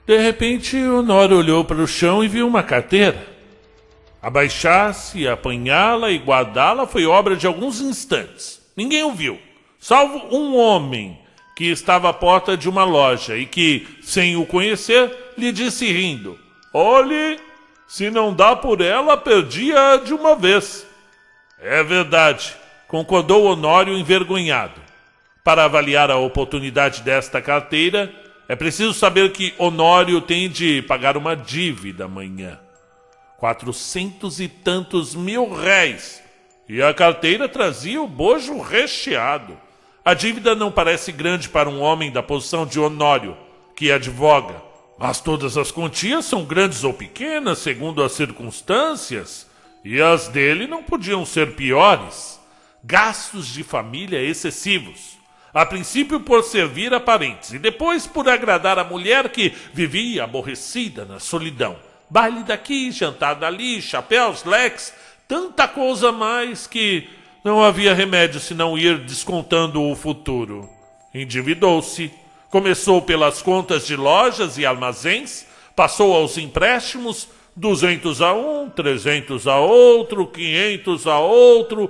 De repente, Honório olhou para o chão e viu uma carteira. Abaixar-se, apanhá-la e guardá-la foi obra de alguns instantes. Ninguém o viu, salvo um homem que estava à porta de uma loja e que, sem o conhecer, lhe disse rindo: "Olhe, se não dá por ela, perdi-a de uma vez." "É verdade", concordou Honório envergonhado. Para avaliar a oportunidade desta carteira, é preciso saber que Honório tem de pagar uma dívida amanhã. 400 e tantos mil réis. E a carteira trazia o bojo recheado. A dívida não parece grande para um homem da posição de Honório, que advoga. Mas todas as quantias são grandes ou pequenas, segundo as circunstâncias. E as dele não podiam ser piores. Gastos de família excessivos. A princípio por servir a parentes, e depois por agradar a mulher que vivia aborrecida na solidão. Baile daqui, jantar dali, chapéus, leques, tanta coisa mais que não havia remédio senão ir descontando o futuro. Endividou-se. Começou pelas contas de lojas e armazéns, passou aos empréstimos, 200 a um, 300 a outro, 500 a outro,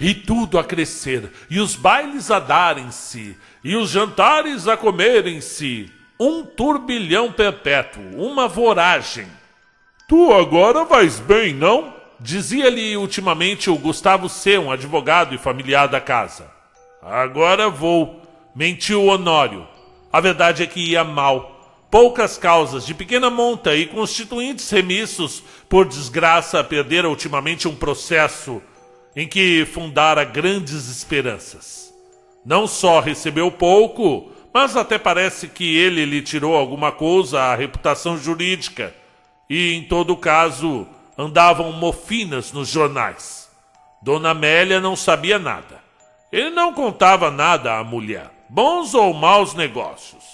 e tudo a crescer, e os bailes a darem-se, e os jantares a comerem-se. Um turbilhão perpétuo, uma voragem. "Tu agora vais bem, não?" dizia-lhe ultimamente o Gustavo C., um advogado e familiar da casa. "Agora vou", mentiu Honório. A verdade é que ia mal. Poucas causas de pequena monta e constituintes remissos, por desgraça, perdera ultimamente um processo em que fundara grandes esperanças. Não só recebeu pouco, mas até parece que ele lhe tirou alguma coisa à reputação jurídica. E, em todo caso, andavam mofinas nos jornais. Dona Amélia não sabia nada. Ele não contava nada à mulher, bons ou maus negócios.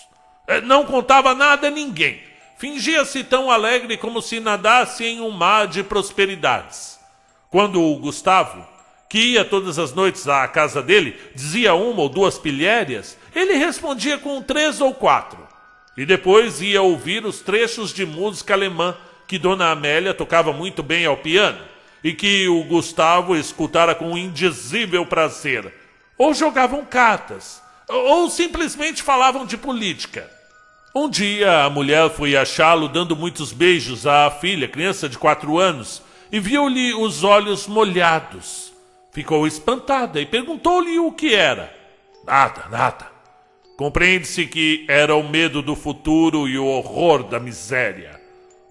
Não contava nada a ninguém. Fingia-se tão alegre como se nadasse em um mar de prosperidades. Quando o Gustavo, que ia todas as noites à casa dele, dizia uma ou duas pilhérias, ele respondia com 3 ou 4. E depois ia ouvir os trechos de música alemã que Dona Amélia tocava muito bem ao piano e que o Gustavo escutara com indizível prazer. Ou jogavam cartas, ou simplesmente falavam de política. Um dia a mulher foi achá-lo dando muitos beijos à filha, criança de 4 anos, e viu-lhe os olhos molhados. Ficou espantada e perguntou-lhe o que era. Nada. Compreende-se que era o medo do futuro e o horror da miséria.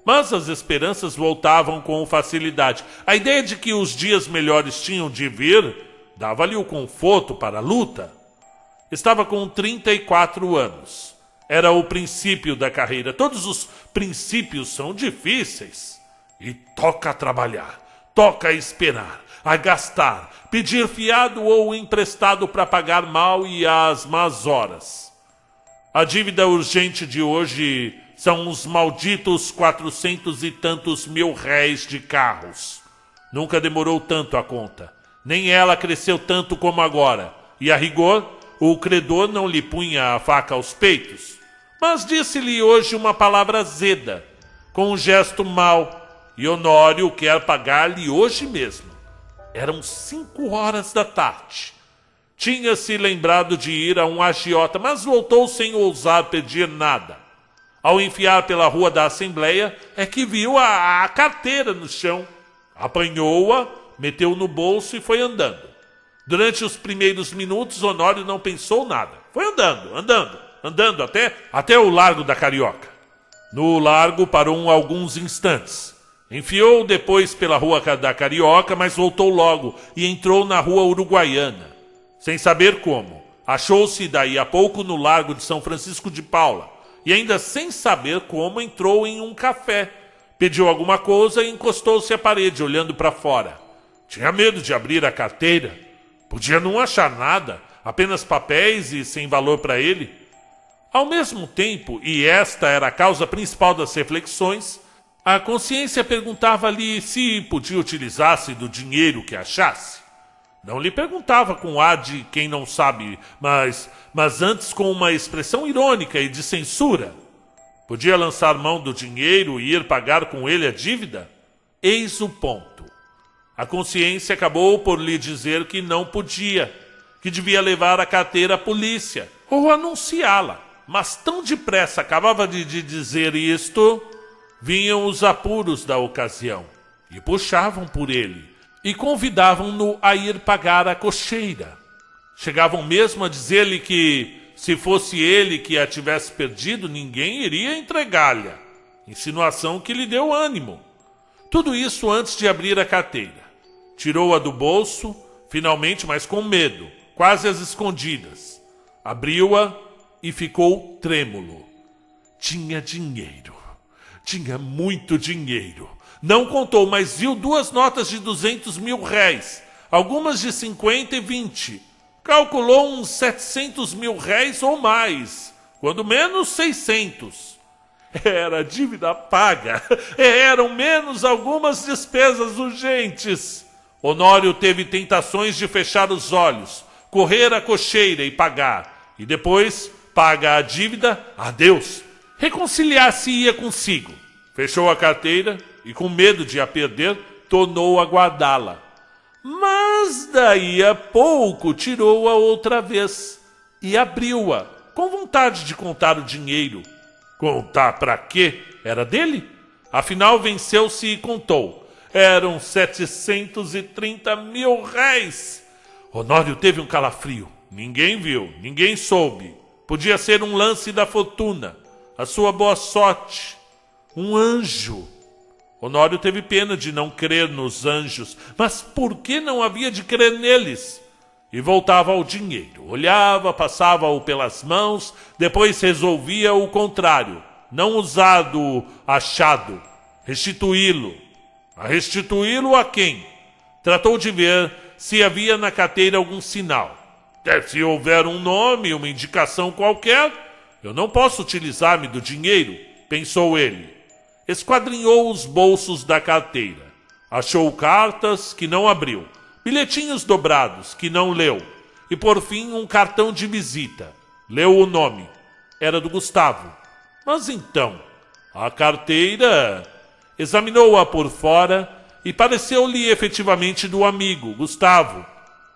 Mas as esperanças voltavam com facilidade. A ideia de que os dias melhores tinham de vir dava-lhe o conforto para a luta. Estava com 34 anos. Era o princípio da carreira. Todos os princípios são difíceis. E toca a trabalhar, toca a esperar, a gastar, pedir fiado ou emprestado para pagar mal e as más horas. A dívida urgente de hoje são os malditos 400 e tantos mil réis de carros. Nunca demorou tanto a conta. Nem ela cresceu tanto como agora. E a rigor, o credor não lhe punha a faca aos peitos. Mas disse-lhe hoje uma palavra azeda, com um gesto mau. E Honório quer pagar-lhe hoje mesmo. Eram 5 horas da tarde. Tinha-se lembrado de ir a um agiota, mas voltou sem ousar pedir nada. Ao enfiar pela rua da Assembleia, é que viu a carteira no chão. Apanhou-a, meteu no bolso e foi andando. Durante os primeiros minutos, Honório não pensou nada. Foi andando até o Largo da Carioca. No largo parou alguns instantes. Enfiou depois pela Rua da Carioca, mas voltou logo e entrou na Rua Uruguaiana. Sem saber como, achou-se daí a pouco no Largo de São Francisco de Paula. E ainda sem saber como, entrou em um café. Pediu alguma coisa e encostou-se à parede, olhando para fora. Tinha medo de abrir a carteira. Podia não achar nada, apenas papéis e sem valor para ele. Ao mesmo tempo, e esta era a causa principal das reflexões, a consciência perguntava-lhe se podia utilizar-se do dinheiro que achasse. Não lhe perguntava com ar de quem não sabe, mas antes com uma expressão irônica e de censura. Podia lançar mão do dinheiro e ir pagar com ele a dívida? Eis o ponto. A consciência acabou por lhe dizer que não podia, que devia levar a carteira à polícia ou anunciá-la. Mas tão depressa acabava de dizer isto, vinham os apuros da ocasião e puxavam por ele e convidavam-no a ir pagar a cocheira. Chegavam mesmo a dizer-lhe que, se fosse ele que a tivesse perdido, ninguém iria entregar-lhe. Insinuação que lhe deu ânimo. Tudo isso antes de abrir a carteira. Tirou-a do bolso, finalmente, mas com medo, quase às escondidas. Abriu-a e ficou trêmulo. Tinha dinheiro. Tinha muito dinheiro. Não contou, mas viu 2 notas de 200 mil réis, algumas de 50 e 20. Calculou uns 700 mil réis ou mais, quando menos 600. Era dívida paga. Eram menos algumas despesas urgentes. Honório teve tentações de fechar os olhos, correr a cocheira e pagar. E depois, paga a dívida, adeus. Reconciliar-se-ia consigo. Fechou a carteira e, com medo de a perder, tornou a guardá-la. Mas daí a pouco tirou-a outra vez e abriu-a, com vontade de contar o dinheiro. Contar para quê? Era dele? Afinal, venceu-se e contou. Eram 730 mil réis. Honório teve um calafrio. Ninguém viu, ninguém soube. Podia ser um lance da fortuna, a sua boa sorte, um anjo. Honório teve pena de não crer nos anjos, mas por que não havia de crer neles? E voltava ao dinheiro, olhava, passava-o pelas mãos, depois resolvia o contrário, não usado, achado, restituí-lo. A restituí-lo a quem? Tratou de ver se havia na carteira algum sinal. Se houver um nome, uma indicação qualquer, eu não posso utilizar-me do dinheiro, pensou ele. Esquadrinhou os bolsos da carteira. Achou cartas que não abriu, bilhetinhos dobrados que não leu e, por fim, um cartão de visita. Leu o nome. Era do Gustavo. Mas então, a carteira... Examinou-a por fora e pareceu-lhe efetivamente do amigo, Gustavo.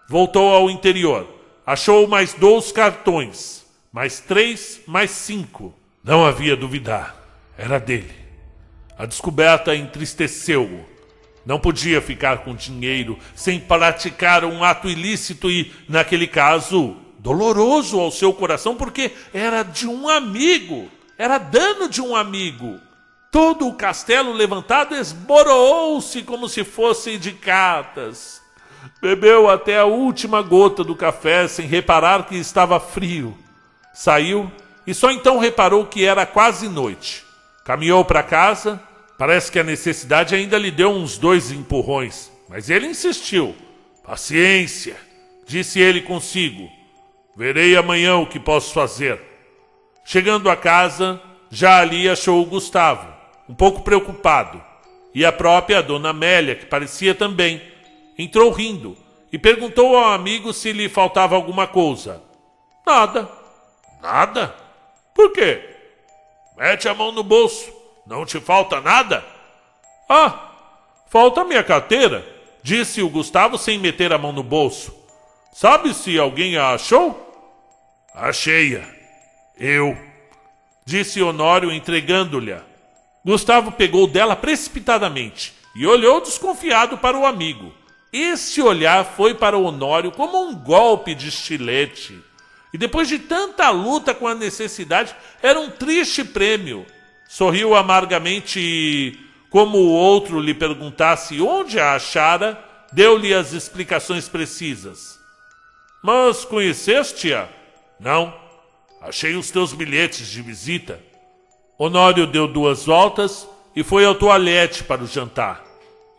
Voltou ao interior. Achou mais 2 cartões. Mais 3, mais 5. Não havia duvidar. Era dele. A descoberta entristeceu-o. Não podia ficar com dinheiro sem praticar um ato ilícito e, naquele caso, doloroso ao seu coração, porque era de um amigo. Era dano de um amigo. Todo o castelo levantado esboroou-se como se fosse de cartas. Bebeu até a última gota do café sem reparar que estava frio. Saiu e só então reparou que era quase noite. Caminhou para casa. Parece que a necessidade ainda lhe deu uns 2 empurrões. Mas ele insistiu. Paciência, disse ele consigo. Verei amanhã o que posso fazer. Chegando a casa, já ali achou o Gustavo, um pouco preocupado, e a própria dona Amélia, que parecia também. Entrou rindo e perguntou ao amigo se lhe faltava alguma coisa. Nada. Nada? Por quê? Mete a mão no bolso. Não te falta nada? Ah, falta minha carteira, disse o Gustavo sem meter a mão no bolso. Sabe se alguém a achou? Achei-a. Eu, disse Honório entregando-lhe. Gustavo pegou dela precipitadamente e olhou desconfiado para o amigo. Esse olhar foi para Honório como um golpe de estilete. E depois de tanta luta com a necessidade, era um triste prêmio. Sorriu amargamente e, como o outro lhe perguntasse onde a achara, deu-lhe as explicações precisas. Mas conheceste-a? Não. Achei os teus bilhetes de visita. Honório deu 2 voltas e foi ao toalete para o jantar.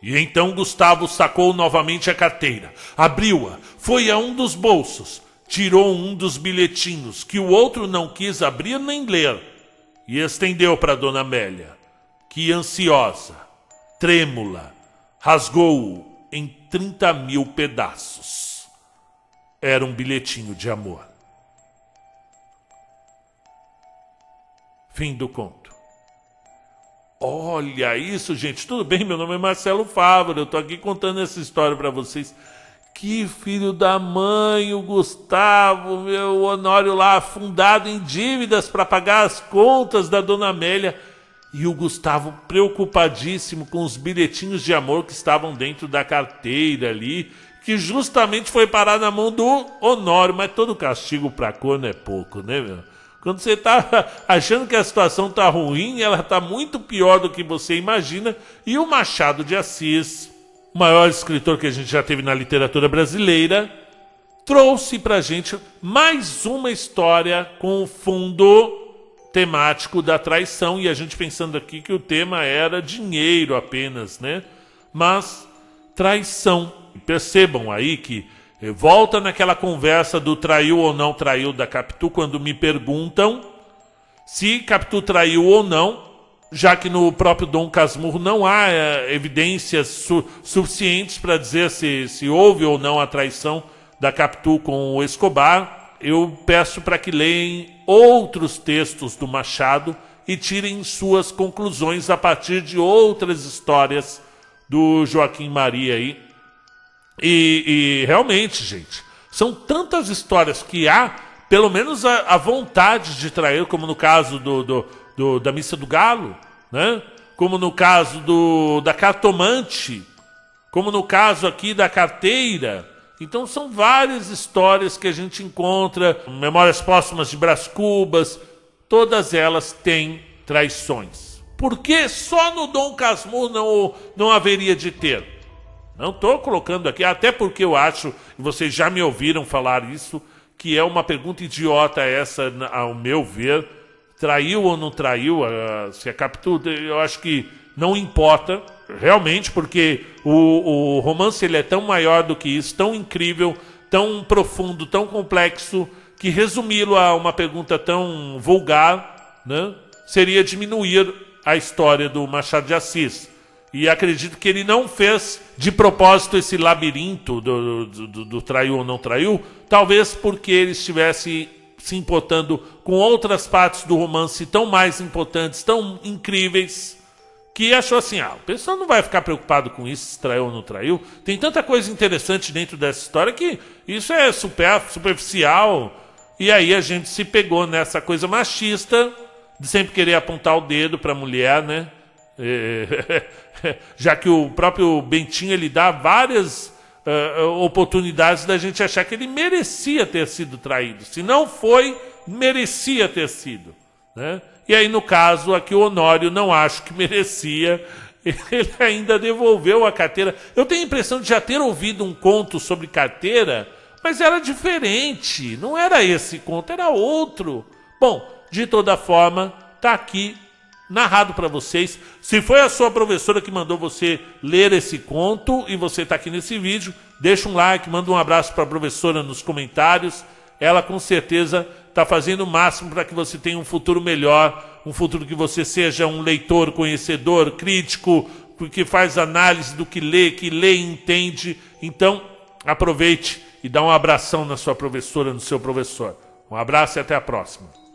E então Gustavo sacou novamente a carteira, abriu-a, foi a um dos bolsos, tirou um dos bilhetinhos que o outro não quis abrir nem ler e estendeu para Dona Amélia, que ansiosa, trêmula, rasgou-o em 30 mil pedaços. Era um bilhetinho de amor. Fim do conto. Olha isso, gente. Tudo bem? Meu nome é Marcelo Fávaro. Eu tô aqui contando essa história para vocês. Que filho da mãe, o Gustavo, meu Honório lá afundado em dívidas para pagar as contas da Dona Amélia. E o Gustavo preocupadíssimo com os bilhetinhos de amor que estavam dentro da carteira ali, que justamente foi parar na mão do Honório. Mas todo castigo pra corno é pouco, né, meu? Quando você tá achando que a situação tá ruim, ela tá muito pior do que você imagina. E o Machado de Assis, o maior escritor que a gente já teve na literatura brasileira, trouxe pra gente mais uma história com o fundo temático da traição. E a gente pensando aqui que o tema era dinheiro apenas, né? Mas traição. Percebam aí que volta naquela conversa do traiu ou não traiu da Capitu, quando me perguntam se Capitu traiu ou não, já que no próprio Dom Casmurro não há evidências suficientes para dizer se houve ou não a traição da Capitu com o Escobar. Eu peço para que leiam outros textos do Machado e tirem suas conclusões a partir de outras histórias do Joaquim Maria aí. E realmente, gente, são tantas histórias que há, pelo menos a vontade de trair, como no caso da Missa do Galo, né? Como no caso da cartomante, como no caso aqui da carteira. Então são várias histórias que a gente encontra, Memórias Póstumas de Brás Cubas, todas elas têm traições. Por que só no Dom Casmurro não haveria de ter? Não estou colocando aqui, até porque eu acho, e vocês já me ouviram falar isso, que é uma pergunta idiota essa, ao meu ver. Traiu ou não traiu? Se a Capitu, eu acho que não importa, realmente, porque o romance ele é tão maior do que isso, tão incrível, tão profundo, tão complexo, que resumi-lo a uma pergunta tão vulgar, né, seria diminuir a história do Machado de Assis. E acredito que ele não fez de propósito esse labirinto do traiu ou não traiu, talvez porque ele estivesse se importando com outras partes do romance tão mais importantes, tão incríveis, que achou assim, o pessoal não vai ficar preocupado com isso, se traiu ou não traiu. Tem tanta coisa interessante dentro dessa história que isso é superficial. E aí a gente se pegou nessa coisa machista, de sempre querer apontar o dedo para a mulher, né? Já que o próprio Bentinho ele dá várias oportunidades da gente achar que ele merecia ter sido traído. Se não foi, merecia ter sido, né? E aí no caso aqui o Honório não acho que merecia. Ele ainda devolveu a carteira. Eu tenho a impressão de já ter ouvido um conto sobre carteira, mas era diferente. Não era esse conto, era outro. Bom, de toda forma, tá aqui narrado para vocês. Se foi a sua professora que mandou você ler esse conto e você está aqui nesse vídeo, deixa um like, manda um abraço para a professora nos comentários. Ela com certeza está fazendo o máximo para que você tenha um futuro melhor, um futuro que você seja um leitor, conhecedor, crítico, que faz análise do que lê e entende. Então, aproveite e dá um abração na sua professora, no seu professor. Um abraço e até a próxima.